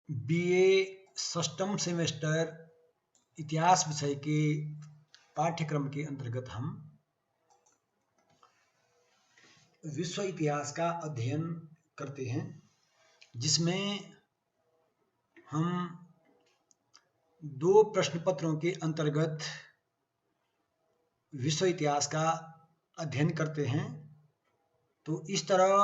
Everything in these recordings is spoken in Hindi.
बीए षष्ठम सेमेस्टर इतिहास विषय के पाठ्यक्रम के अंतर्गत हम विश्व इतिहास का अध्ययन करते हैं, जिसमें हम 2 प्रश्न पत्रों के अंतर्गत विश्व इतिहास का अध्ययन करते हैं। तो इस तरह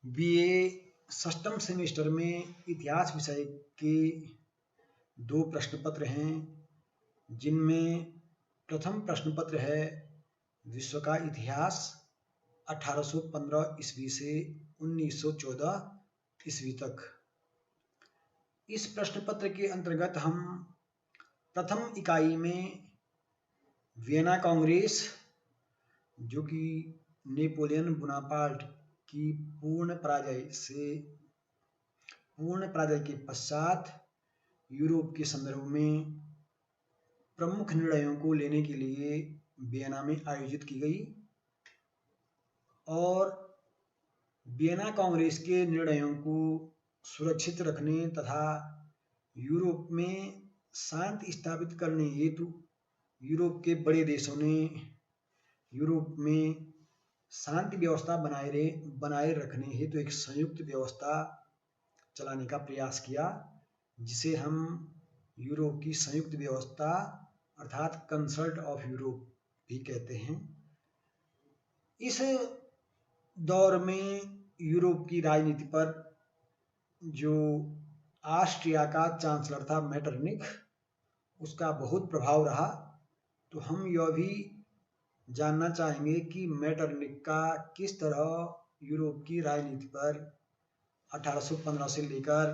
बीए षष्ठम सेमेस्टर में इतिहास विषय के 2 प्रश्न पत्र हैं, जिनमें प्रथम प्रश्न पत्र है विश्व का इतिहास 1815 ईस्वी से 1914 ईस्वी तक। इस प्रश्न पत्र के अंतर्गत हम प्रथम इकाई में वियना कांग्रेस, जो कि नेपोलियन बोनापार्ट की पूर्ण पराजय के पश्चात यूरोप के संदर्भ में प्रमुख निर्णयों को लेने के लिए वियना में आयोजित की गई, और वियना कांग्रेस के निर्णयों को सुरक्षित रखने तथा यूरोप में शांति स्थापित करने हेतु यूरोप के बड़े देशों ने यूरोप में शांति व्यवस्था बनाए रखने हेतु एक संयुक्त व्यवस्था चलाने का प्रयास किया, जिसे हम यूरोप की संयुक्त व्यवस्था अर्थात कंसर्ट ऑफ यूरोप भी कहते हैं। इस दौर में यूरोप की राजनीति पर जो ऑस्ट्रिया का चांसलर था मेटरनिख, उसका बहुत प्रभाव रहा। तो हम यह भी जानना चाहेंगे कि मेटरनिख का किस तरह यूरोप की राजनीति पर 1815 से लेकर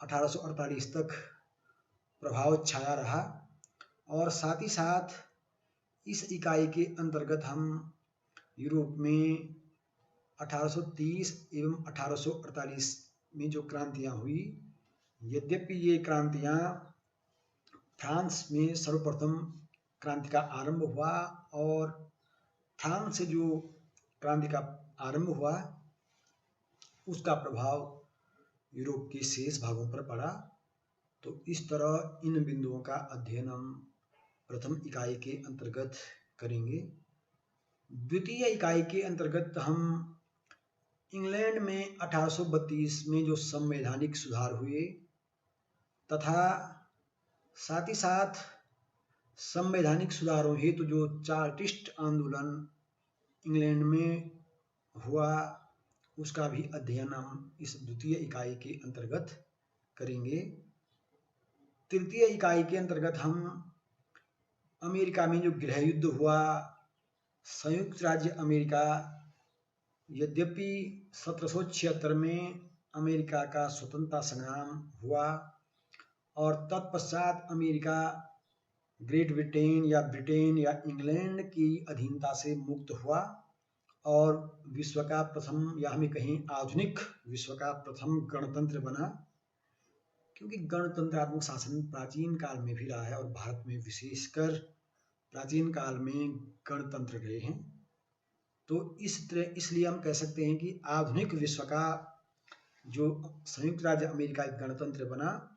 1848 तक प्रभाव छाया रहा, और साथ ही साथ इस इकाई के अंतर्गत हम यूरोप में 1830 एवं 1848 में जो क्रांतियां हुई, यद्यपि ये क्रांतियां फ्रांस में सर्वप्रथम क्रांति का आरंभ हुआ, और फ्रांस से जो क्रांति का आरंभ हुआ उसका प्रभाव यूरोप के शेष भागों पर पड़ा। तो इस तरह इन बिंदुओं का अध्ययन हम प्रथम इकाई के अंतर्गत करेंगे। द्वितीय इकाई के अंतर्गत हम इंग्लैंड में 1832 में जो संवैधानिक सुधार हुए तथा साथ ही साथ संवैधानिक सुधारों हेतु जो चार्टिस्ट आंदोलन इंग्लैंड में हुआ, उसका भी अध्ययन हम इस द्वितीय इकाई के अंतर्गत करेंगे। तृतीय इकाई के अंतर्गत हम अमेरिका में जो गृह युद्ध हुआ, संयुक्त राज्य अमेरिका, यद्यपि 1776 में अमेरिका का स्वतंत्रता संग्राम हुआ और तत्पश्चात अमेरिका ग्रेट ब्रिटेन या इंग्लैंड की अधीनता से मुक्त हुआ और विश्व का प्रथम, या हमें कहीं आधुनिक विश्व का प्रथम गणतंत्र बना, क्योंकि गणतंत्रात्मक शासन प्राचीन काल में भी रहा है और भारत में विशेषकर प्राचीन काल में गणतंत्र रहे हैं। तो इसलिए हम कह सकते हैं कि आधुनिक विश्व का जो संयुक्त राज्य अमेरिका एक गणतंत्र बना,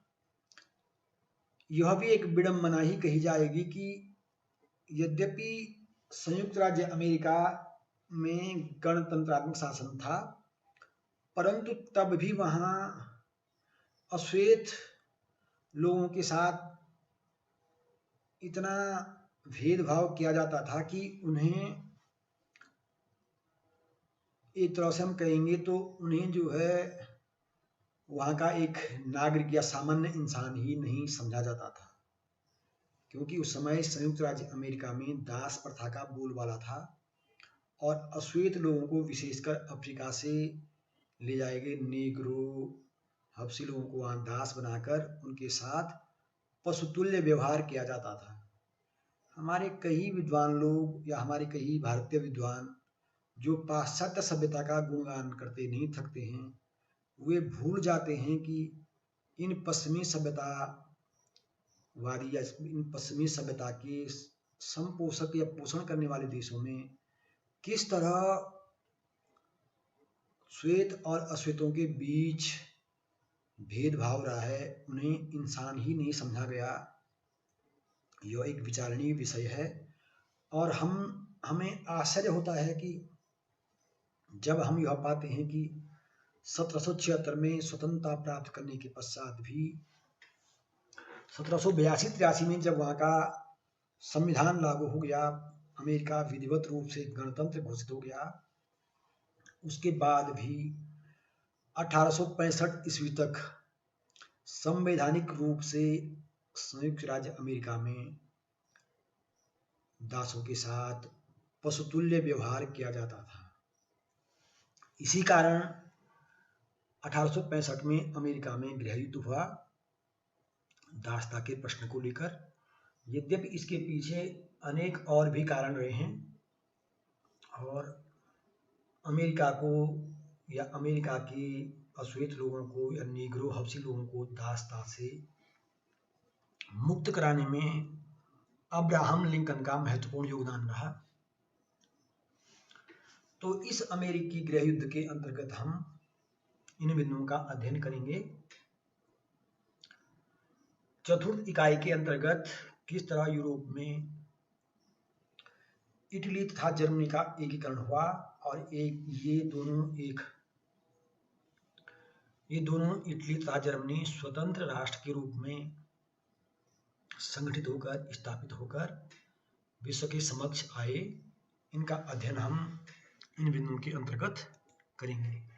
यह भी एक विडंबना ही कही जाएगी कि यद्यपि संयुक्त राज्य अमेरिका में गणतंत्रात्मक शासन था, परंतु तब भी वहाँ अश्वेत लोगों के साथ इतना भेदभाव किया जाता था कि उन्हें, एक तरह से हम कहेंगे तो उन्हें जो है वहाँ का एक नागरिक या सामान्य इंसान ही नहीं समझा जाता था, क्योंकि उस समय संयुक्त राज्य अमेरिका में दास प्रथा का बोलबाला था और अश्वेत लोगों को विशेषकर अफ्रीका से ले जाए गए नेग्रो, हबशी लोगों को वहाँ दास बनाकर उनके साथ पशुतुल्य व्यवहार किया जाता था। हमारे कई विद्वान लोग या हमारे कई भारतीय विद्वान जो पाश्चात्य सभ्यता का गुणगान करते नहीं थकते हैं, वे भूल जाते हैं कि इन पश्चिमी सभ्यतावादी या इन पश्चिमी सभ्यता के संपोषक या पोषण करने वाले देशों में किस तरह श्वेत और अश्वेतों के बीच भेदभाव रहा है, उन्हें इंसान ही नहीं समझा गया। यह एक विचारणीय विषय है। और हमें आश्चर्य होता है कि जब हम यह पाते हैं कि 1776 में स्वतंत्रता प्राप्त करने के पश्चात भी 1782-83 में जब वहाँ का संविधान लागू हो गया, अमेरिका विधिवत रूप से गणतंत्र घोषित हो गया, उसके बाद भी 1865 ईस्वी तक संवैधानिक रूप से संयुक्त राज्य अमेरिका में दासों के साथ पशुतुल्य व्यवहार किया जाता था। इसी कारण 1865 में अमेरिका में गृहयुद्ध हुआ दासता के प्रश्न को लेकर। यद्यपि इसके पीछे अनेक और भी कारण रहे हैं और अमेरिका को या अमेरिका के अश्वेत लोगों को या नीग्रो हबशी लोगों को दासता से मुक्त कराने में अब्राहम लिंकन का महत्वपूर्ण योगदान रहा। तो इस अमेरिकी गृहयुद्ध के अंतर्गत हम इन बिंदुओं का अध्ययन करेंगे। चतुर्थ इकाई के अंतर्गत किस तरह यूरोप में इटली तथा जर्मनी का एकीकरण हुआ और ये दोनों इटली तथा जर्मनी स्वतंत्र राष्ट्र के रूप में संगठित होकर स्थापित होकर विश्व के समक्ष आए, इनका अध्ययन हम इन बिंदुओं के अंतर्गत करेंगे।